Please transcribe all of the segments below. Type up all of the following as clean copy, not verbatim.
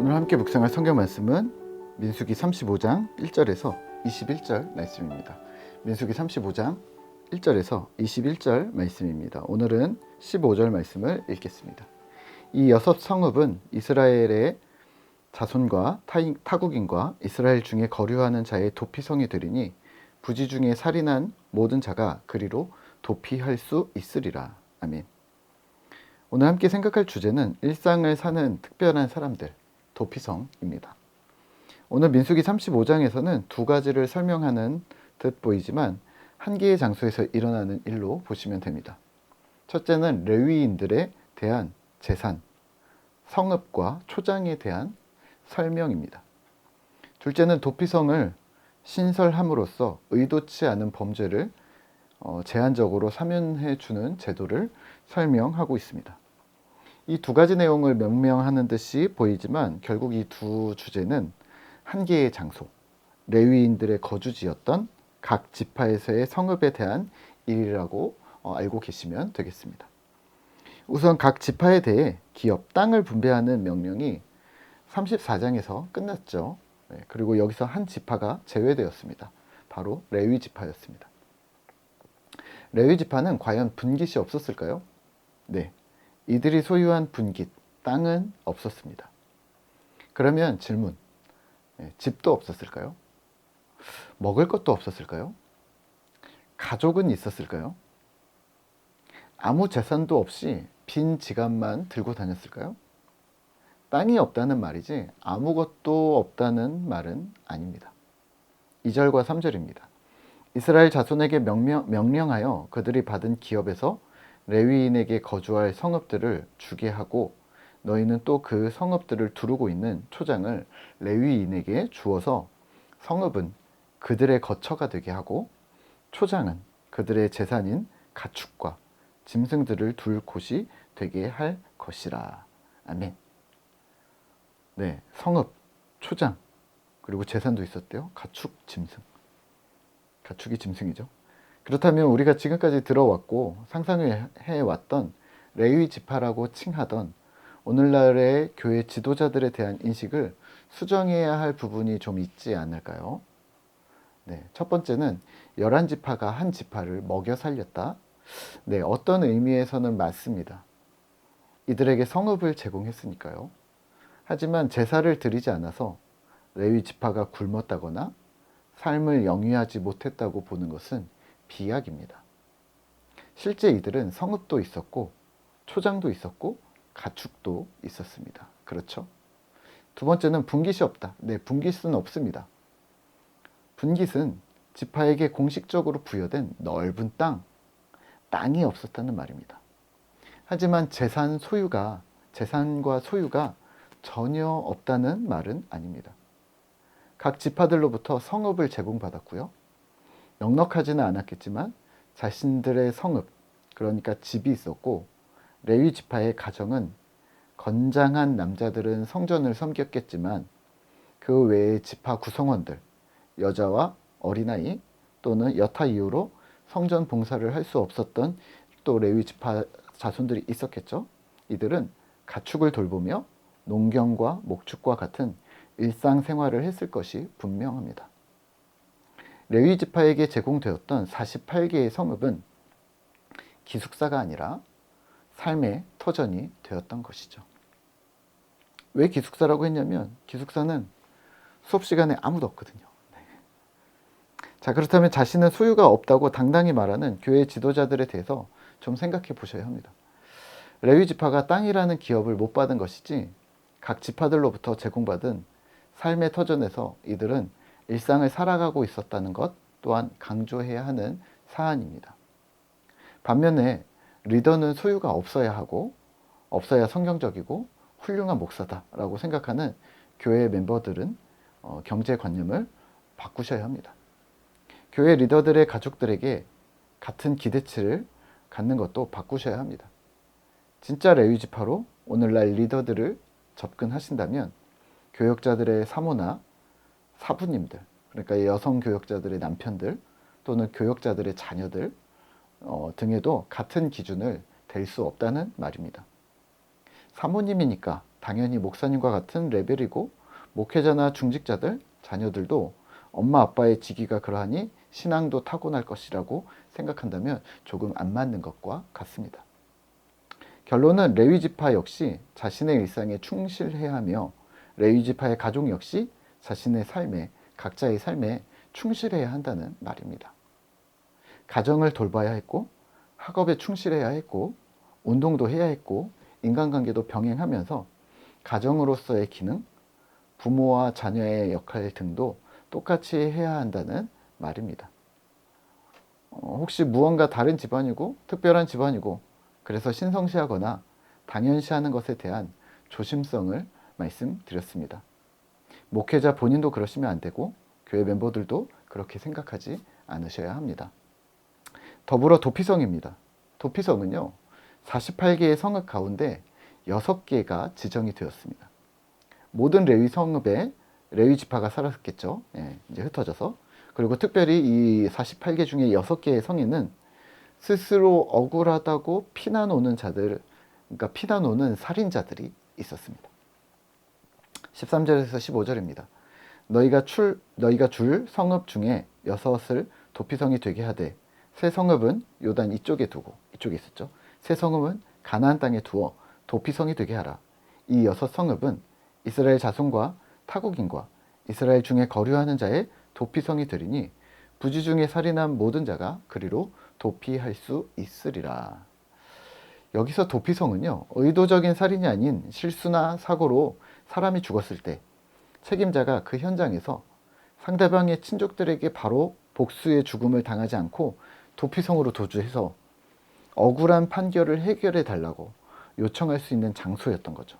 오늘 함께 묵상할 성경 말씀은 민수기 35장 1절에서 21절 말씀입니다. 민수기 35장 1절에서 21절 말씀입니다. 오늘은 15절 말씀을 읽겠습니다. 이 여섯 성읍은 이스라엘의 자손과 타국인과 이스라엘 중에 거류하는 자의 도피성이 되리니 부지 중에 살인한 모든 자가 그리로 도피할 수 있으리라. 아멘. 오늘 함께 생각할 주제는 일상을 사는 특별한 사람들, 도피성입니다. 오늘 민수기 35장에서는 두 가지를 설명하는 듯 보이지만 한 개의 장소에서 일어나는 일로 보시면 됩니다. 첫째는 레위인들에 대한 재산, 성읍과 초장에 대한 설명입니다. 둘째는 도피성을 신설함으로써 의도치 않은 범죄를 제한적으로 사면해 주는 제도를 설명하고 있습니다. 이 두 가지 내용을 명명하는 듯이 보이지만 결국 이 두 주제는 한 개의 장소, 레위인들의 거주지였던 각 지파에서의 성읍에 대한 일이라고 알고 계시면 되겠습니다. 우선 각 지파에 대해 기업, 땅을 분배하는 명령이 34장에서 끝났죠. 그리고 여기서 한 지파가 제외되었습니다. 바로 레위 지파였습니다. 레위 지파는 과연 분깃이 없었을까요? 네, 이들이 소유한 분깃, 땅은 없었습니다. 그러면 질문, 집도 없었을까요? 먹을 것도 없었을까요? 가족은 있었을까요? 아무 재산도 없이 빈 지갑만 들고 다녔을까요? 땅이 없다는 말이지 아무것도 없다는 말은 아닙니다. 2절과 3절입니다. 이스라엘 자손에게 명령하여 그들이 받은 기업에서 레위인에게 거주할 성읍들을 주게 하고 너희는 또 그 성읍들을 두르고 있는 초장을 레위인에게 주어서 성읍은 그들의 거처가 되게 하고 초장은 그들의 재산인 가축과 짐승들을 둘 곳이 되게 할 것이라. 아멘. 네, 성읍, 초장, 그리고 재산도 있었대요. 가축, 짐승. 가축이 짐승이죠. 그렇다면 우리가 지금까지 들어왔고 상상을 해왔던 레위 지파라고 칭하던 오늘날의 교회 지도자들에 대한 인식을 수정해야 할 부분이 좀 있지 않을까요? 네, 첫 번째는 11지파가 한 지파를 먹여 살렸다. 네, 어떤 의미에서는 맞습니다. 이들에게 성읍을 제공했으니까요. 하지만 제사를 드리지 않아서 레위 지파가 굶었다거나 삶을 영위하지 못했다고 보는 것은 비약입니다. 실제 이들은 성읍도 있었고 초장도 있었고 가축도 있었습니다. 그렇죠? 두 번째는 분깃이 없다. 네, 분깃은 없습니다. 분깃은 지파에게 공식적으로 부여된 넓은 땅이 없었다는 말입니다. 하지만 재산과 소유가 전혀 없다는 말은 아닙니다. 각 지파들로부터 성읍을 제공받았고요. 넉넉하지는 않았겠지만 자신들의 성읍, 그러니까 집이 있었고 레위 지파의 가정은 건장한 남자들은 성전을 섬겼겠지만 그 외의 지파 구성원들, 여자와 어린아이 또는 여타 이유로 성전 봉사를 할 수 없었던 또 레위 지파 자손들이 있었겠죠. 이들은 가축을 돌보며 농경과 목축과 같은 일상생활을 했을 것이 분명합니다. 레위 지파에게 제공되었던 48개의 성읍은 기숙사가 아니라 삶의 터전이 되었던 것이죠. 왜 기숙사라고 했냐면 기숙사는 수업 시간에 아무도 없거든요. 네. 자, 그렇다면 자신은 소유가 없다고 당당히 말하는 교회 지도자들에 대해서 좀 생각해 보셔야 합니다. 레위 지파가 땅이라는 기업을 못 받은 것이지 각 지파들로부터 제공받은 삶의 터전에서 이들은 일상을 살아가고 있었다는 것 또한 강조해야 하는 사안입니다. 반면에 리더는 소유가 없어야 하고 없어야 성경적이고 훌륭한 목사다라고 생각하는 교회 멤버들은 경제관념을 바꾸셔야 합니다. 교회 리더들의 가족들에게 같은 기대치를 갖는 것도 바꾸셔야 합니다. 진짜 레위 지파로 오늘날 리더들을 접근하신다면 교역자들의 사모나 사부님들, 그러니까 여성 교역자들의 남편들 또는 교역자들의 자녀들 등에도 같은 기준을 댈 수 없다는 말입니다. 사모님이니까 당연히 목사님과 같은 레벨이고 목회자나 중직자들, 자녀들도 엄마 아빠의 직위가 그러하니 신앙도 타고날 것이라고 생각한다면 조금 안 맞는 것과 같습니다. 결론은 레위지파 역시 자신의 일상에 충실해야 하며 레위지파의 가족 역시 자신의 삶에, 각자의 삶에 충실해야 한다는 말입니다. 가정을 돌봐야 했고 학업에 충실해야 했고 운동도 해야 했고 인간관계도 병행하면서 가정으로서의 기능, 부모와 자녀의 역할 등도 똑같이 해야 한다는 말입니다. 혹시 무언가 다른 집안이고 특별한 집안이고 그래서 신성시하거나 당연시하는 것에 대한 조심성을 말씀드렸습니다. 목회자 본인도 그러시면 안 되고 교회 멤버들도 그렇게 생각하지 않으셔야 합니다. 더불어 도피성입니다. 도피성은요, 48개의 성읍 가운데 6개가 지정이 되었습니다. 모든 레위 성읍에 레위 지파가 살았겠죠. 이제 흩어져서. 그리고 특별히 이 48개 중에 6개의 성에는 스스로 억울하다고 피난오는 자들, 그러니까 피난오는 살인자들이 있었습니다. 13절에서 15절입니다. 너희가 줄 성읍 중에 6을 도피성이 되게 하되 세 성읍은 요단 이쪽에 두고, 이쪽에 있었죠. 세 성읍은 가나안 땅에 두어 도피성이 되게 하라. 이 6성읍은 이스라엘 자손과 타국인과 이스라엘 중에 거류하는 자의 도피성이 되리니 부지 중에 살인한 모든 자가 그리로 도피할 수 있으리라. 여기서 도피성은요, 의도적인 살인이 아닌 실수나 사고로 사람이 죽었을 때 책임자가 그 현장에서 상대방의 친족들에게 바로 복수의 죽음을 당하지 않고 도피성으로 도주해서 억울한 판결을 해결해 달라고 요청할 수 있는 장소였던 거죠.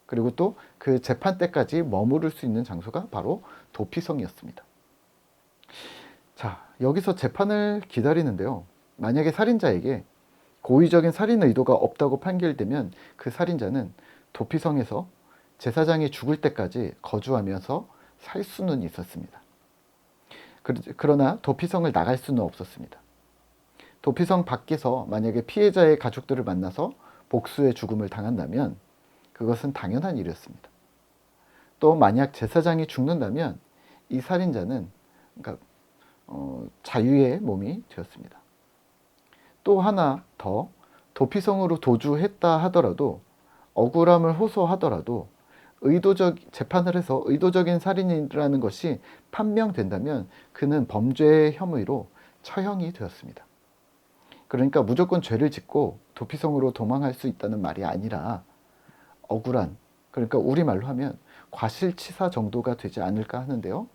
그리고 또 그 재판 때까지 머무를 수 있는 장소가 바로 도피성이었습니다. 자, 여기서 재판을 기다리는데요. 만약에 살인자에게 고의적인 살인 의도가 없다고 판결되면 그 살인자는 도피성에서 제사장이 죽을 때까지 거주하면서 살 수는 있었습니다. 그러나 도피성을 나갈 수는 없었습니다. 도피성 밖에서 만약에 피해자의 가족들을 만나서 복수의 죽음을 당한다면 그것은 당연한 일이었습니다. 또 만약 제사장이 죽는다면 이 살인자는 자유의 몸이 되었습니다. 또 하나 더, 도피성으로 도주했다 하더라도 억울함을 호소하더라도 재판을 해서 의도적인 살인이라는 것이 판명된다면 그는 범죄의 혐의로 처형이 되었습니다. 그러니까 무조건 죄를 짓고 도피성으로 도망할 수 있다는 말이 아니라 억울한, 그러니까 우리말로 하면 과실치사 정도가 되지 않을까 하는데요.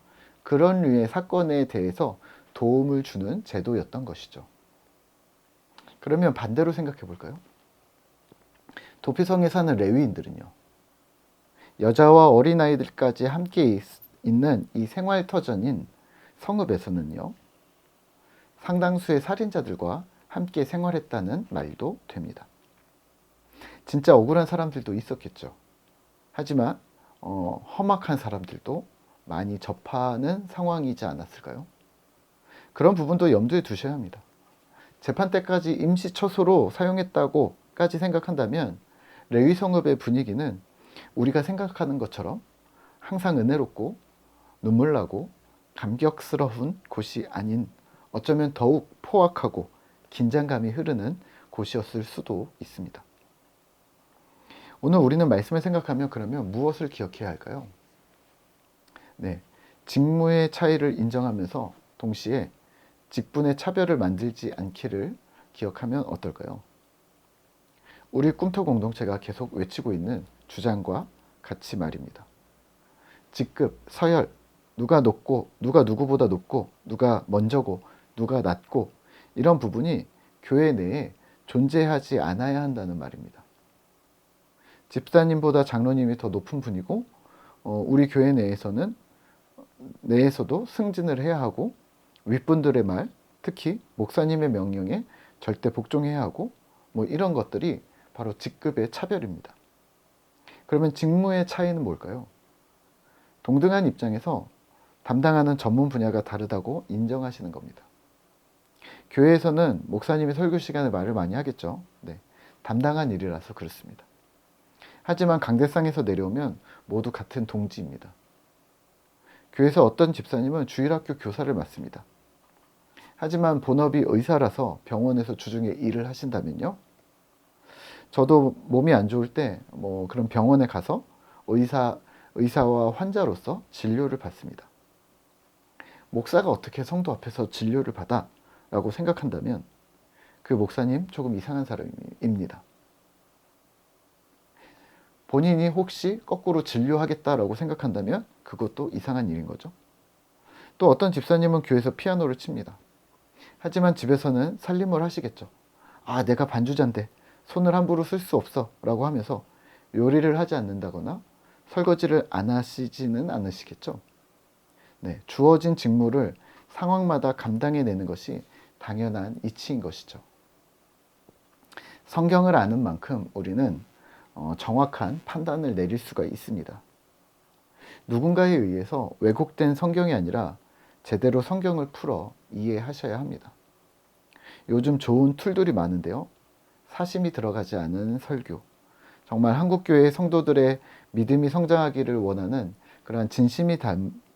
그런 류의 사건에 대해서 도움을 주는 제도였던 것이죠. 그러면 반대로 생각해 볼까요? 도피성에 사는 레위인들은요, 여자와 어린아이들까지 함께 있는 이 생활터전인 성읍에서는요, 상당수의 살인자들과 함께 생활했다는 말도 됩니다. 진짜 억울한 사람들도 있었겠죠. 하지만 험악한 사람들도 많이 접하는 상황이지 않았을까요? 그런 부분도 염두에 두셔야 합니다. 재판 때까지 임시처소로 사용했다고까지 생각한다면 레위 성읍의 분위기는 우리가 생각하는 것처럼 항상 은혜롭고 눈물나고 감격스러운 곳이 아닌 어쩌면 더욱 포악하고 긴장감이 흐르는 곳이었을 수도 있습니다. 오늘 우리는 말씀을 생각하면 그러면 무엇을 기억해야 할까요? 네, 직무의 차이를 인정하면서 동시에 직분의 차별을 만들지 않기를 기억하면 어떨까요? 우리 꿈터 공동체가 계속 외치고 있는 주장과 같이 말입니다. 직급, 서열, 누가 높고 누가 누구보다 높고 누가 먼저고 누가 낮고 이런 부분이 교회 내에 존재하지 않아야 한다는 말입니다. 집사님보다 장로님이 더 높은 분이고 우리 교회 내에서도 승진을 해야 하고 윗분들의 말, 특히 목사님의 명령에 절대 복종해야 하고 이런 것들이 바로 직급의 차별입니다. 그러면 직무의 차이는 뭘까요? 동등한 입장에서 담당하는 전문 분야가 다르다고 인정하시는 겁니다. 교회에서는 목사님이 설교 시간에 말을 많이 하겠죠. 네, 담당한 일이라서 그렇습니다. 하지만 강대상에서 내려오면 모두 같은 동지입니다. 교회에서 어떤 집사님은 주일학교 교사를 맡습니다. 하지만 본업이 의사라서 병원에서 주중에 일을 하신다면요. 저도 몸이 안 좋을 때 그런 병원에 가서 의사와 환자로서 진료를 받습니다. 목사가 어떻게 성도 앞에서 진료를 받아? 라고 생각한다면 그 목사님 조금 이상한 사람입니다. 본인이 혹시 거꾸로 진료하겠다라고 생각한다면 그것도 이상한 일인 거죠. 또 어떤 집사님은 교회에서 피아노를 칩니다. 하지만 집에서는 살림을 하시겠죠. 아, 내가 반주자인데 손을 함부로 쓸 수 없어 라고 하면서 요리를 하지 않는다거나 설거지를 안 하시지는 않으시겠죠. 네, 주어진 직무를 상황마다 감당해내는 것이 당연한 이치인 것이죠. 성경을 아는 만큼 우리는 정확한 판단을 내릴 수가 있습니다. 누군가에 의해서 왜곡된 성경이 아니라 제대로 성경을 풀어 이해하셔야 합니다. 요즘 좋은 툴들이 많은데요. 사심이 들어가지 않은 설교, 정말 한국교회 성도들의 믿음이 성장하기를 원하는 그러한 진심이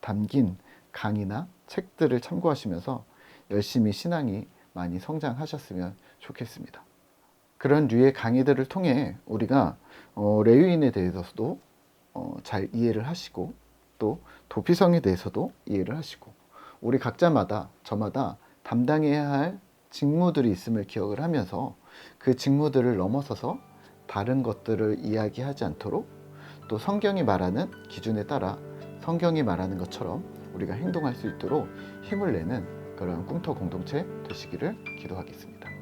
담긴 강의나 책들을 참고하시면서 열심히 신앙이 많이 성장하셨으면 좋겠습니다. 그런 류의 강의들을 통해 우리가 레위인에 대해서도 잘 이해를 하시고 또 도피성에 대해서도 이해를 하시고 우리 각자마다 저마다 담당해야 할 직무들이 있음을 기억을 하면서 그 직무들을 넘어서서 다른 것들을 이야기하지 않도록 또 성경이 말하는 기준에 따라 성경이 말하는 것처럼 우리가 행동할 수 있도록 힘을 내는 그런 꿈터 공동체 되시기를 기도하겠습니다.